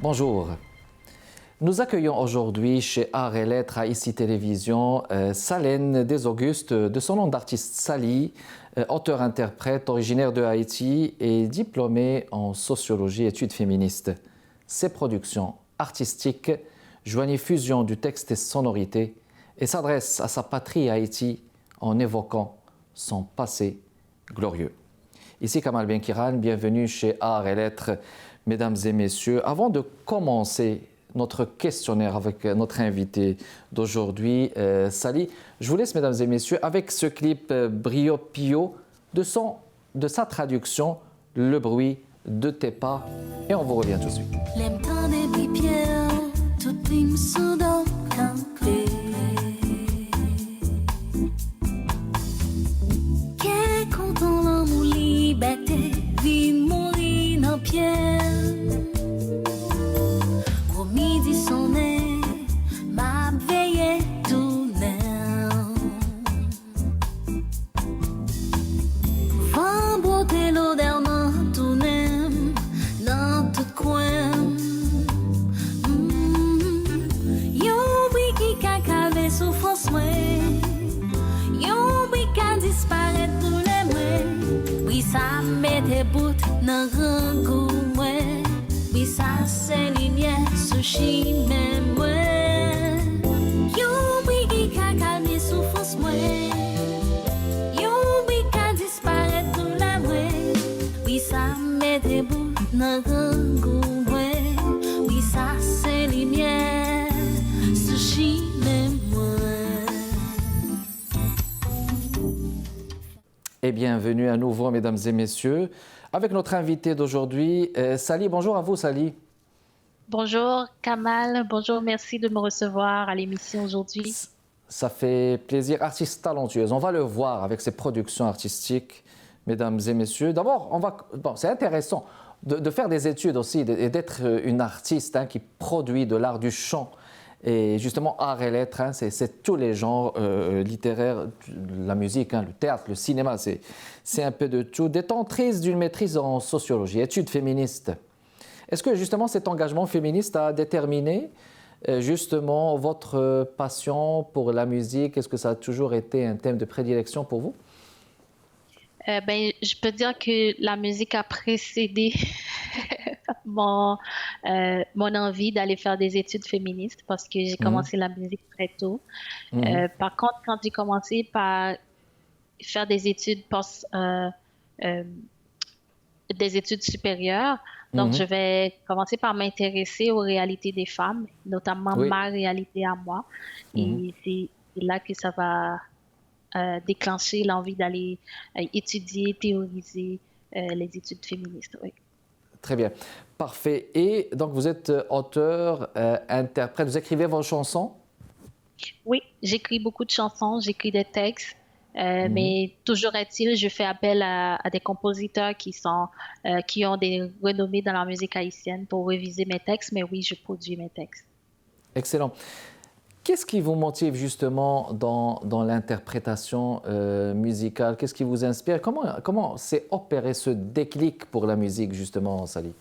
Bonjour. Nous accueillons aujourd'hui chez Art et Lettres à ICI Télévision Salène Desaugustes, de son nom d'artiste Sali, auteur-interprète originaire de Haïti et diplômé en sociologie et études féministes. Ses productions artistiques joignent fusion du texte et sonorité et s'adressent à sa patrie Haïti en évoquant son passé glorieux. Ici Kamal Benkiran, bienvenue chez Art et Lettres. Mesdames et messieurs, avant de commencer notre questionnaire avec notre invité d'aujourd'hui, Sali, je vous laisse, mesdames et messieurs, avec ce clip Brio Pio de sa traduction « Le bruit de tes pas » et on vous revient tout de suite. Et bienvenue à nouveau, mesdames et messieurs, avec notre invité d'aujourd'hui, Sali. Bonjour à vous, Sali. Bonjour, Kamal. Bonjour, merci de me recevoir à l'émission aujourd'hui. Ça fait plaisir. Artiste talentueuse, on va le voir avec ses productions artistiques, mesdames et messieurs. D'abord, c'est intéressant de faire des études aussi et d'être une artiste qui produit de l'art du chant. Et justement, art et lettres, c'est tous les genres littéraires, la musique, le théâtre, le cinéma, c'est un peu de tout. Détentrice d'une maîtrise en sociologie, études féministes. Est-ce que justement cet engagement féministe a déterminé justement votre passion pour la musique? Est-ce que ça a toujours été un thème de prédilection pour vous? Je peux dire que la musique a précédé mon envie d'aller faire des études féministes parce que j'ai commencé la musique très tôt. Par contre, quand j'ai commencé par faire des études des études supérieures, donc je vais commencer par m'intéresser aux réalités des femmes, notamment ma réalité à moi. Et c'est là que ça va déclencher l'envie d'aller étudier, théoriser les études féministes. Oui. Très bien, parfait. Et donc vous êtes auteur, interprète, vous écrivez vos chansons? Oui, j'écris beaucoup de chansons, j'écris des textes, mais toujours est-il, je fais appel à des compositeurs qui ont des renommées dans la musique haïtienne pour réviser mes textes, mais oui, je produis mes textes. Excellent. Qu'est-ce qui vous motive justement dans l'interprétation musicale? Qu'est-ce qui vous inspire? Comment s'est opéré ce déclic pour la musique justement, Sali?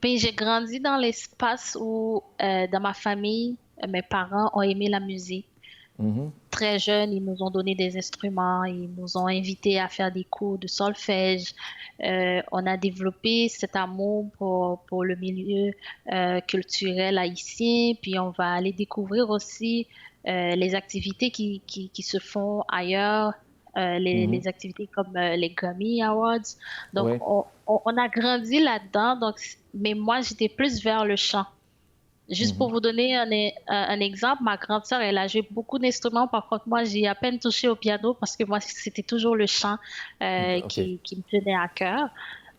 J'ai grandi dans l'espace où, dans ma famille, mes parents ont aimé la musique. Très jeunes, ils nous ont donné des instruments, ils nous ont invités à faire des cours de solfège. On a développé cet amour pour le milieu culturel haïtien, puis on va aller découvrir aussi les activités qui se font ailleurs, les activités comme les Grammy Awards. Donc, on a grandi là-dedans, mais moi, j'étais plus vers le chant. Juste pour vous donner un exemple, ma grande sœur, elle a joué beaucoup d'instruments. Par contre, moi, j'ai à peine touché au piano parce que moi, c'était toujours le chant qui me tenait à cœur.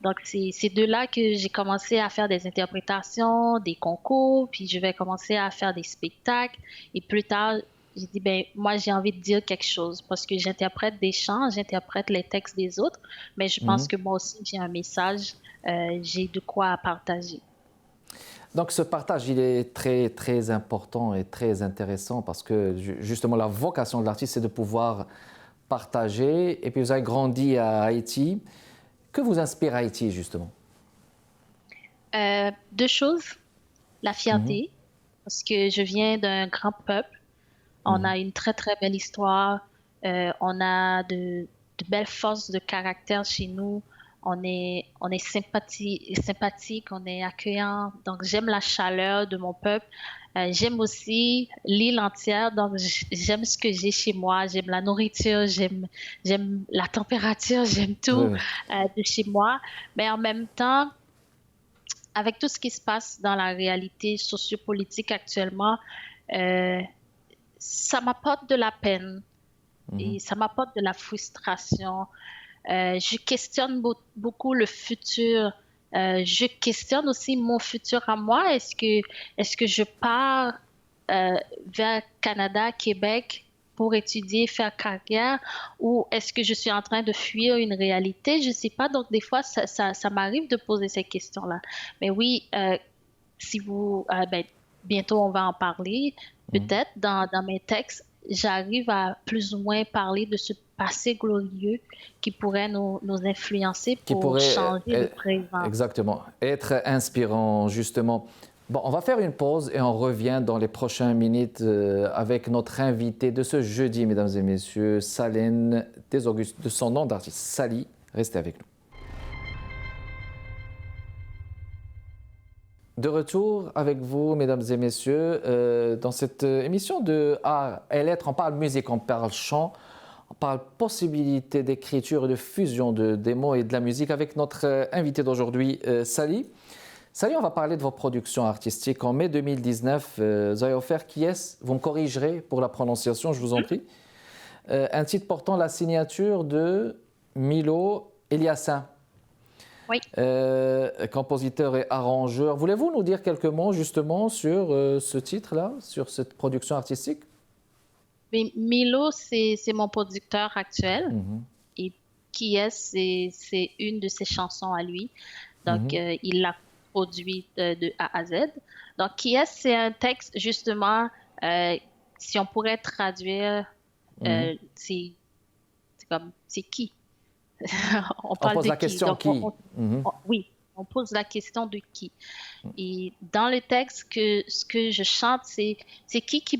Donc, c'est de là que j'ai commencé à faire des interprétations, des concours, puis je vais commencer à faire des spectacles. Et plus tard, j'ai dit, moi, j'ai envie de dire quelque chose parce que j'interprète des chants, j'interprète les textes des autres, mais je pense que moi aussi, j'ai un message, j'ai de quoi partager. Donc ce partage, il est très, très important et très intéressant parce que justement la vocation de l'artiste, c'est de pouvoir partager. Et puis vous avez grandi à Haïti. Que vous inspire Haïti justement? Deux choses. La Mhm, fierté, parce que je viens d'un grand peuple. On mhm. a une très, très belle histoire. On a de belles forces de caractère chez nous. On est sympathique, on est accueillant. Donc, j'aime la chaleur de mon peuple. J'aime aussi l'île entière. Donc, j'aime ce que j'ai chez moi. J'aime la nourriture, j'aime la température, j'aime Oui, tout oui. de chez moi. Mais en même temps, avec tout ce qui se passe dans la réalité sociopolitique actuellement, euh, ça m'apporte de la peine Mhm. et ça m'apporte de la frustration. Je questionne beaucoup le futur. Je questionne aussi mon futur à moi. Est-ce que je pars vers Canada, Québec pour étudier, faire carrière, ou est-ce que je suis en train de fuir une réalité? Je ne sais pas. Donc, des fois, ça m'arrive de poser ces questions-là. Mais oui, si vous, ben, bientôt on va en parler, Mhm. peut-être dans mes textes, j'arrive à plus ou moins parler de ce passé glorieux qui pourrait nous influencer Qui pour pourrait changer le présent. exactement être inspirant, justement. Bon, on va faire une pause et on revient dans les prochaines minutes avec notre invité de ce jeudi, mesdames et messieurs, Salène Desaugustes, de son nom d'artiste, Sally. Restez avec nous. De retour avec vous, mesdames et messieurs, dans cette émission de Art et Lettres. On parle musique, on parle chant, on parle possibilité d'écriture et de fusion des mots et de la musique avec notre invité d'aujourd'hui, Sally. Sally, on va parler de vos productions artistiques. En mai 2019, vous avez offert Qui est-ce? Vous me corrigerez pour la prononciation, je vous en prie. Un titre portant la signature de Milo Eliassin. Oui. Compositeur et arrangeur. Voulez-vous nous dire quelques mots justement sur ce titre-là, sur cette production artistique? Mais Milo, c'est mon producteur actuel Mhm, et qui est, c'est une de ses chansons à lui. Donc, mhm, il l'a produit de A à Z. Donc, qui est, c'est un texte justement, euh, si on pourrait traduire, mhm. c'est comme, c'est qui? On On parle pose de la qui? question Donc, qui? Mhm, oui, on pose la question de qui. Et dans le texte, ce que je chante, c'est qui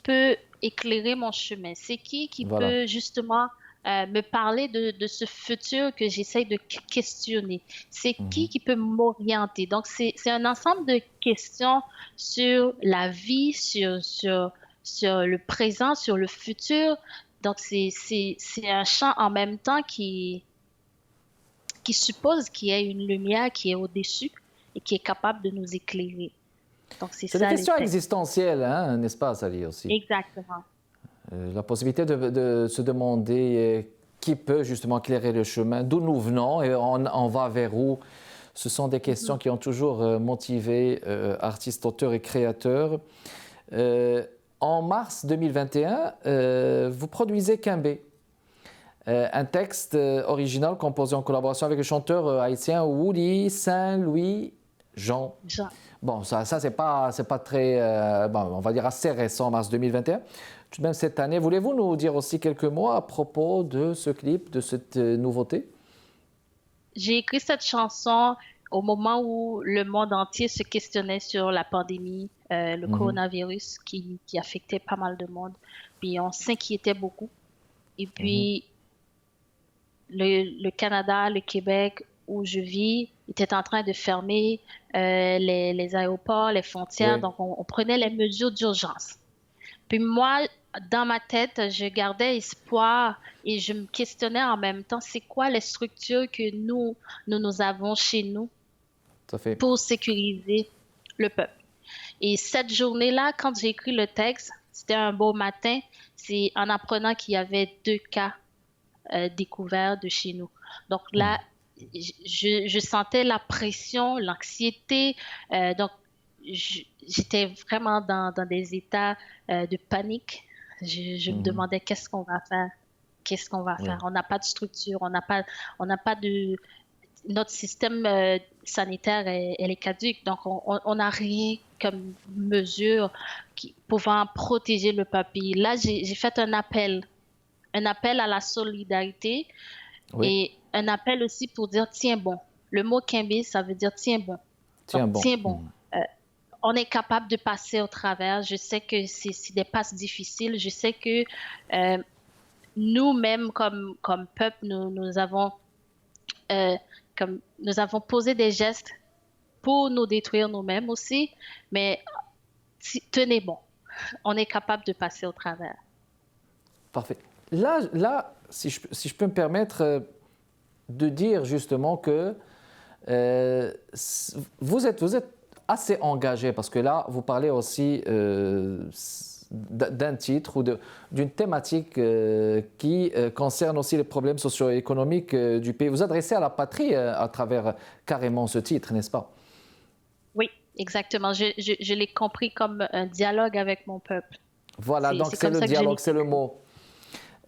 peut éclairer mon chemin? C'est qui voilà. peut justement me parler de ce futur que j'essaye de questionner? C'est Mhm, qui peut m'orienter? Donc, c'est un ensemble de questions sur la vie, sur le présent, sur le futur. Donc, c'est un chant en même temps qui suppose qu'il y ait une lumière qui est au-dessus et qui est capable de nous éclairer. Donc, c'est c'est des ça le questions texte. existentielles, hein, n'est-ce pas, Sally, aussi? Exactement. La possibilité de se demander qui peut justement éclairer le chemin, d'où nous venons et on va vers où. Ce sont des questions Mhm. qui ont toujours motivé artistes, auteurs et créateurs. Euh, En mars 2021, vous produisez Quimbé, un texte original composé en collaboration avec le chanteur haïtien Woody Saint-Louis Jean. Jean. Bon, ça c'est pas très, bon, on va dire assez récent, mars 2021. Tout de même cette année, voulez-vous nous dire aussi quelques mots à propos de ce clip, de cette nouveauté? J'ai écrit cette chanson au moment où le monde entier se questionnait sur la pandémie, le Mhm, coronavirus qui affectait pas mal de monde. Puis on s'inquiétait beaucoup. Et mhm. puis le Canada, le Québec où je vis, était en train de fermer les aéroports, les frontières. Oui. Donc on prenait les mesures d'urgence. Puis moi, dans ma tête, je gardais espoir et je me questionnais en même temps, c'est quoi les structures que nous avons chez nous Tout à fait. pour sécuriser le peuple. Et cette journée-là, quand j'ai écrit le texte, c'était un beau matin, c'est en apprenant qu'il y avait 2 cas découverts de chez nous. Donc là, je sentais la pression, l'anxiété. Donc, j'étais vraiment dans des états de panique. Je me Mhm, demandais qu'est-ce qu'on va faire. Qu'est-ce qu'on va faire? oui. On n'a pas de structure, on n'a pas de. Notre système sanitaire, elle est caduque. Donc, on n'a rien comme mesure pouvant protéger le papier. Là, j'ai fait un appel à la solidarité Oui. et un appel aussi pour dire tiens bon. Le mot Kimbe, ça veut dire tiens bon. Tiens bon. Tiens bon. On est capable de passer au travers. Je sais que c'est des passes difficiles. Je sais que nous-mêmes, comme peuple, nous avons posé des gestes pour nous détruire nous-mêmes aussi. Mais tenez bon, on est capable de passer au travers. Parfait. Là, si je peux me permettre de dire justement que vous êtes assez engagé, parce que là, vous parlez aussi d'un titre ou d'une thématique qui concerne aussi les problèmes socio-économiques du pays. Vous adressez à la patrie à travers carrément ce titre, n'est-ce pas? Oui, exactement. Je l'ai compris comme un dialogue avec mon peuple. Voilà, donc c'est le dialogue, c'est le mot.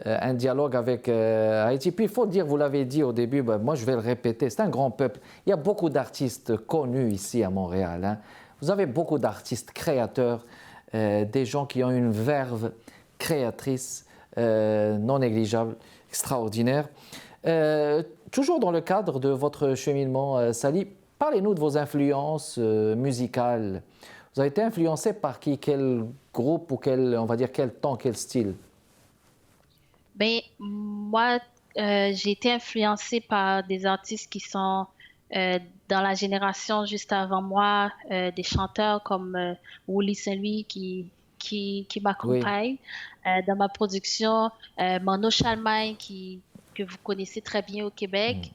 Un dialogue avec Haïti. Puis il faut dire, vous l'avez dit au début, ben, moi je vais le répéter, c'est un grand peuple. Il y a beaucoup d'artistes connus ici à Montréal. Hein. Vous avez beaucoup d'artistes créateurs, des gens qui ont une verve créatrice non négligeable, extraordinaire. Toujours dans le cadre de votre cheminement, Sally, parlez-nous de vos influences musicales. Vous avez été influencé par qui? Quel groupe ou on va dire quel temps, quel style? Ben, moi, j'ai été influencée par des artistes qui sont dans la génération juste avant moi, des chanteurs comme Willy Saint-Louis qui m'accompagne dans ma production, Mano Chalmain que vous connaissez très bien au Québec.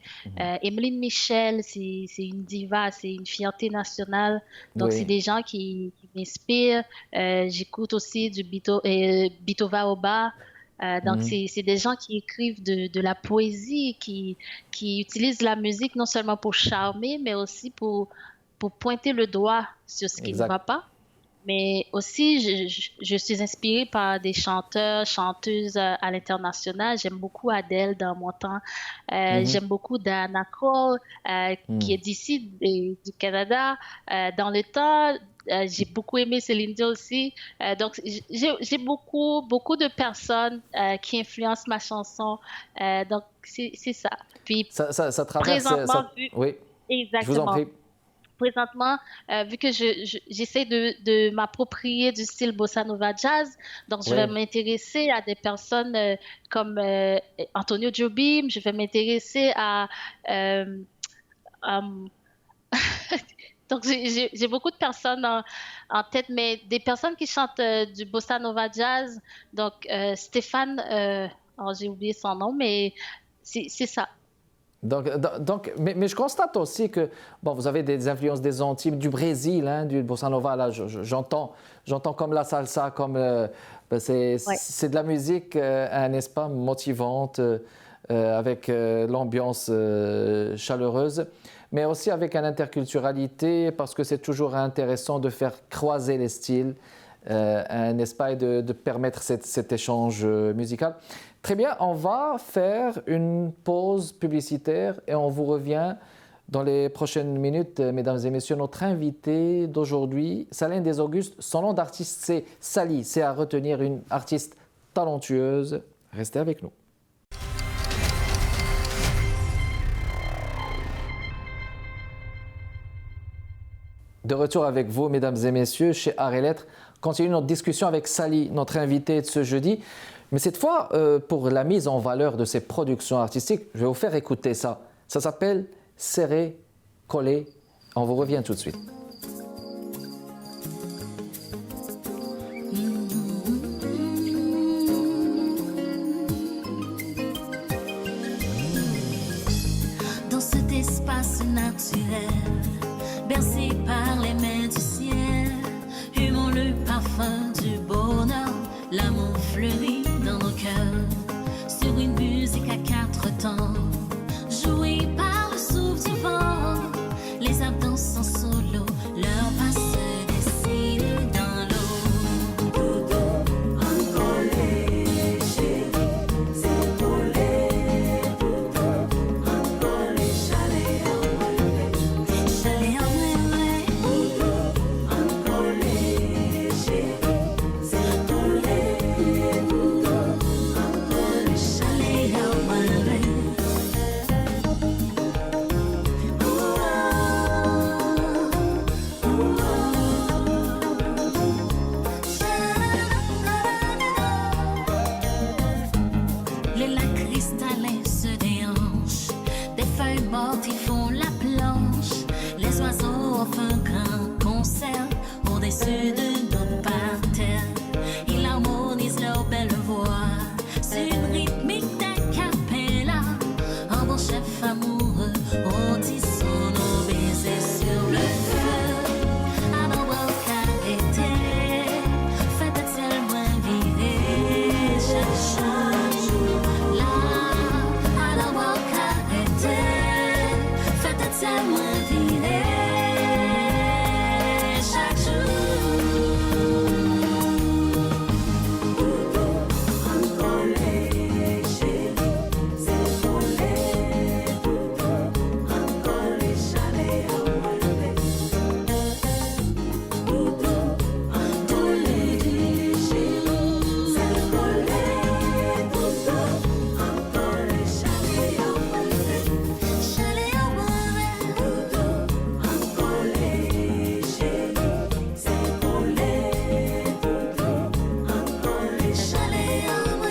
Emeline Michel, c'est une diva, c'est une fierté nationale. Donc, c'est des gens qui m'inspirent. J'écoute aussi du Bitova Oba. Donc, c'est des gens qui écrivent de la poésie, qui utilisent la musique non seulement pour charmer, mais aussi pour pointer le doigt sur ce qui ne va pas. Mais aussi, je suis inspirée par des chanteurs, chanteuses à l'international. J'aime beaucoup Adele dans mon temps. J'aime beaucoup Diana Krall, qui est d'ici, du Canada. Dans le temps, j'ai beaucoup aimé Céline Dion aussi. Donc, j'ai beaucoup de personnes qui influencent ma chanson. Donc, c'est ça. Puis, ça traverse... oui, exactement. Je vous en prie. Présentement, vu que j'essaie de m'approprier du style bossa nova jazz, donc je vais m'intéresser à des personnes comme Antonio Jobim, je vais m'intéresser à... donc j'ai beaucoup de personnes en tête, mais des personnes qui chantent du bossa nova jazz, donc Stéphane, j'ai oublié son nom, mais c'est ça. Donc, mais je constate aussi que bon, vous avez des influences des Antilles, du Brésil, hein, du bossa nova. Là, j'entends comme la salsa, comme c'est de la musique, n'est-ce pas, motivante, avec l'ambiance chaleureuse, mais aussi avec une interculturalité, parce que c'est toujours intéressant de faire croiser les styles, n'est-ce pas, et de permettre cet échange musical. Très bien, on va faire une pause publicitaire et on vous revient dans les prochaines minutes, mesdames et messieurs. Notre invité d'aujourd'hui, Salène des Augustes, son nom d'artiste c'est Sally, c'est à retenir, une artiste talentueuse. Restez avec nous. De retour avec vous, mesdames et messieurs, chez Art et Lettres. Continue notre discussion avec Sally, notre invitée de ce jeudi. Mais cette fois, pour la mise en valeur de ses productions artistiques, je vais vous faire écouter ça. Ça s'appelle « Serré, collé ». On vous revient tout de suite. Dans cet espace naturel, bercé par les mains du ciel, humons le parfum du bonheur, l'amour fleurit dans nos cœurs, sur une musique à quatre temps, jouée par le souffle du vent, les âmes dansent en solo, leur pas se dessine dans l'eau. Tout encore léger, c'est collé, tout encore les chalets en vrai, tout encore léger, c'est collé. cristallin se déhanche. Des feuilles mortes y font la planche. Les oiseaux offrent un grand concert au-dessus de notre parterre. Ils harmonisent leur belle voix sur une rythmique d'acapella. Un bon chef amoureux rôtissant nos baisers sur le feu. À nos bras carrétés, faites tellement virer chaque jour. Là, à nos bras carrétés, faites tellement virer chaque jour. Encore léger, c'est volé, encore les chalets enlevés. Encore léger, c'est volé, encore les chalets enlevés. Chalets enlevés, encore léger, c'est volé, encore les chalets encore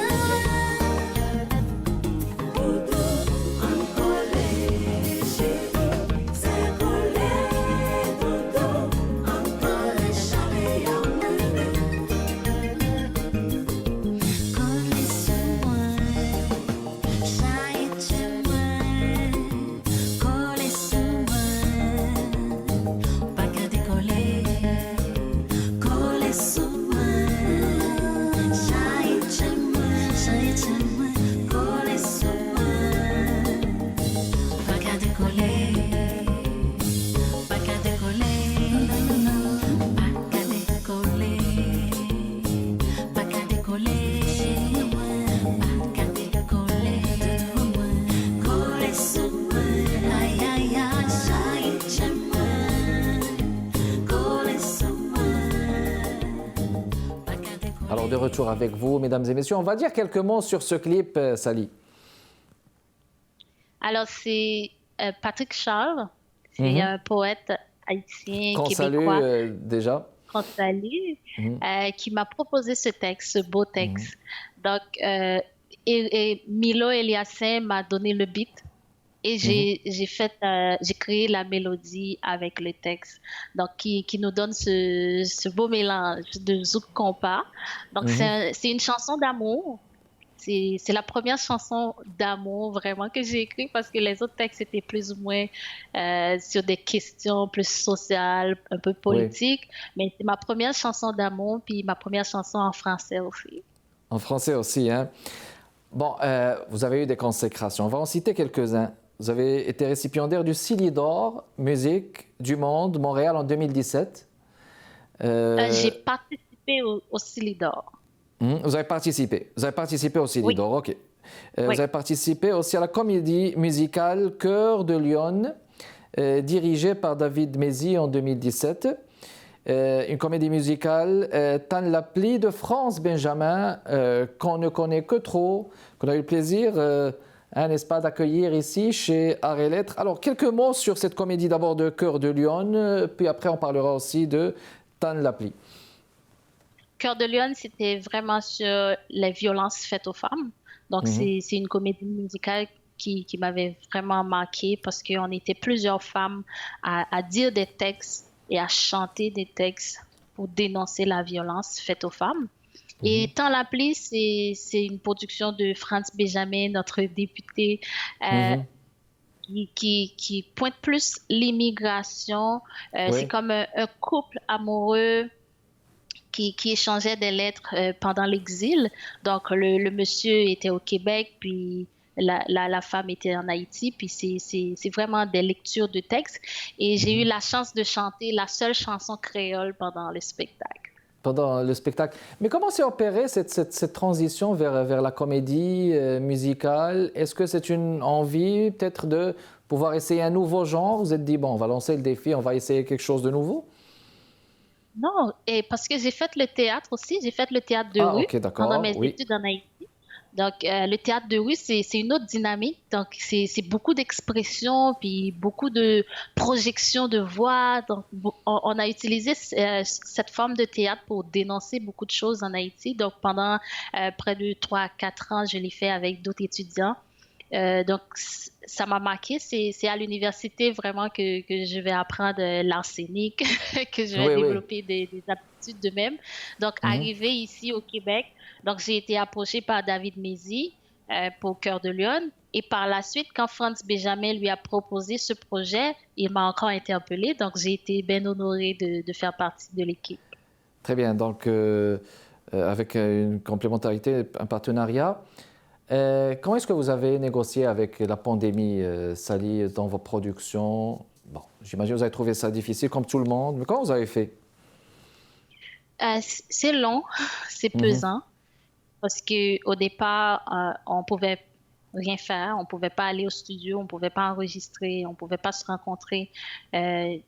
léger, c'est volé, encore les chalets collez sur moi, chaille chez moi, collez sur moi, pas qu'à décoller, collez sur moi, chaille chez moi, collez sur moi, pas qu'à décoller, pas qu'à décoller, pas qu'à décoller, pas qu'à décoller, pas qu'à décoller, collez sur moi, aïe aïe aïe, chaille chez moi, collez sur moi, pas qu'à décoller. Alors de retour avec vous, mesdames et messieurs, on va dire quelques mots sur ce clip, Sally. Alors, c'est Patrick Charles, c'est un poète haïtien, Qu'on salue québécois, déjà. qu'on salue, qui m'a proposé ce texte, ce beau texte. Donc, et Milo Eliassin m'a donné le beat et j'ai créé la mélodie avec le texte. Donc, qui nous donne ce beau mélange de zouk compas. Donc, c'est une chanson d'amour. C'est la première chanson d'amour vraiment que j'ai écrite parce que les autres textes étaient plus ou moins sur des questions plus sociales, un peu politiques. Mais c'est ma première chanson d'amour, puis ma première chanson en français aussi. En français aussi, hein. Bon, vous avez eu des consécrations. On va en citer quelques-uns. Vous avez été récipiendaire du Silly d'or, musique du monde, Montréal en 2017. J'ai participé au Silly d'or. Vous avez participé. Vous avez participé au Silly d'or, OK. Vous avez participé aussi à la comédie musicale Cœur de Lion, dirigée par David Mézy en 2017. Une comédie musicale Tan la pli de France Benjamin, qu'on ne connaît que trop, qu'on a eu le plaisir, n'est-ce pas, d'accueillir ici chez Arts et Lettres. Alors, quelques mots sur cette comédie d'abord de Cœur de Lion, puis après on parlera aussi de Tan la pli. Cœur de Lion, c'était vraiment sur les violences faites aux femmes. Donc, c'est une comédie musicale qui m'avait vraiment marquée parce qu'on était plusieurs femmes à dire des textes et à chanter des textes pour dénoncer la violence faite aux femmes. Et Tant la pli, c'est une production de Franz Benjamin, notre député, qui pointe plus l'immigration. C'est comme un couple amoureux qui échangeait des lettres pendant l'exil. Donc, le monsieur était au Québec, puis la femme était en Haïti, puis c'est vraiment des lectures de textes. Et j'ai eu la chance de chanter la seule chanson créole pendant le spectacle. Pendant le spectacle. Mais comment s'est opérée cette transition vers la comédie musicale? Est-ce que c'est une envie peut-être de pouvoir essayer un nouveau genre? Vous vous êtes dit, bon, on va lancer le défi, on va essayer quelque chose de nouveau? Non, et parce que j'ai fait le théâtre aussi, j'ai fait le théâtre de rue pendant mes études en Haïti. Donc, le théâtre de rue, c'est une autre dynamique. Donc, c'est beaucoup d'expression, puis beaucoup de projection de voix. Donc, on a utilisé cette forme de théâtre pour dénoncer beaucoup de choses en Haïti. Donc, pendant près de 3 à 4 ans, je l'ai fait avec d'autres étudiants. Donc, ça m'a marqué. C'est à l'université vraiment que je vais apprendre l'art scénique, que je vais développer des aptitudes de même. Donc, arrivé ici au Québec, donc j'ai été approchée par David Mézy pour Cœur de Lyon. Et par la suite, quand Franz Benjamin lui a proposé ce projet, il m'a encore interpellée. Donc, j'ai été bien honorée de faire partie de l'équipe. Très bien. Donc, avec une complémentarité, un partenariat. Comment est-ce que vous avez négocié avec la pandémie, Sally, dans vos productions? Bon, j'imagine que vous avez trouvé ça difficile, comme tout le monde, mais comment vous avez fait? C'est long, c'est pesant, parce qu'au départ, on pouvait rien faire, on pouvait pas aller au studio, on pouvait pas enregistrer, on pouvait pas se rencontrer. Il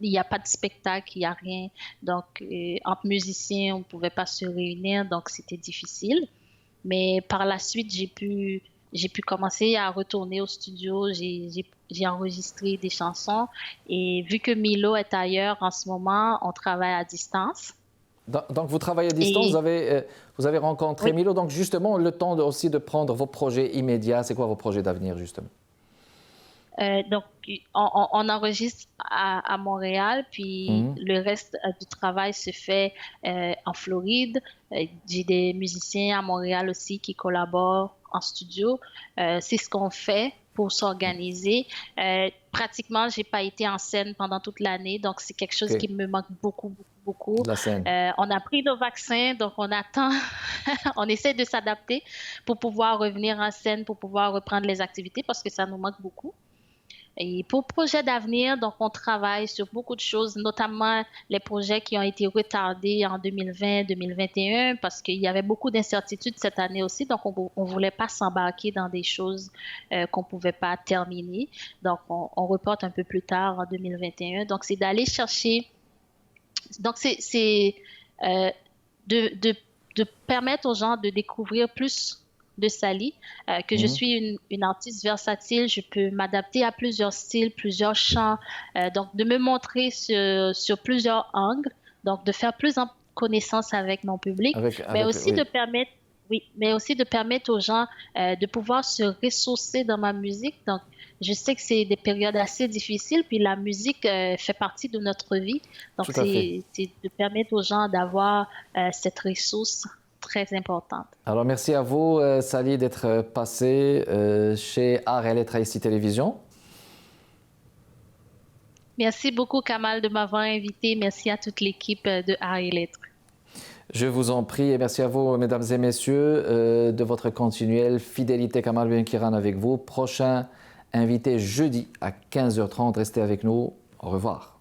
n'y a pas de spectacle, il n'y a rien. Donc, entre musiciens, on ne pouvait pas se réunir, donc c'était difficile. Mais par la suite, j'ai pu commencer à retourner au studio. J'ai enregistré des chansons. Et vu que Milo est ailleurs en ce moment, on travaille à distance. Donc, vous travaillez à distance, vous avez rencontré Milo. Donc, justement, le temps aussi de prendre vos projets immédiats. C'est quoi vos projets d'avenir, justement? Donc, on enregistre à Montréal, puis le reste du travail se fait en Floride. J'ai des musiciens à Montréal aussi qui collaborent en studio. C'est ce qu'on fait pour s'organiser. Pratiquement, j'ai pas été en scène pendant toute l'année, donc c'est quelque chose qui me manque beaucoup, beaucoup, beaucoup. La scène. On a pris nos vaccins, donc on attend, on essaie de s'adapter pour pouvoir revenir en scène, pour pouvoir reprendre les activités parce que ça nous manque beaucoup. Et pour projet d'avenir, donc on travaille sur beaucoup de choses, notamment les projets qui ont été retardés en 2020-2021 parce qu'il y avait beaucoup d'incertitudes cette année aussi. Donc, on ne voulait pas s'embarquer dans des choses qu'on ne pouvait pas terminer. Donc, on reporte un peu plus tard en 2021. Donc, c'est d'aller chercher... Donc, c'est de permettre aux gens de découvrir plus de Sally, que je suis une artiste versatile, je peux m'adapter à plusieurs styles, plusieurs chants, donc de me montrer sur plusieurs angles, donc de faire plus en connaissance avec mon public, mais aussi de permettre, mais aussi de permettre aux gens de pouvoir se ressourcer dans ma musique. Donc, je sais que c'est des périodes assez difficiles, puis la musique fait partie de notre vie, donc c'est de permettre aux gens d'avoir cette ressource très importante. Alors, merci à vous, Sally, d'être passée chez Art et Lettres Haïti Télévision. Merci beaucoup, Kamal, de m'avoir invité. Merci à toute l'équipe de Art et Lettres. Je vous en prie et merci à vous, mesdames et messieurs, de votre continuelle fidélité. Kamal Benkiran avec vous. Prochain invité jeudi à 15h30. Restez avec nous. Au revoir.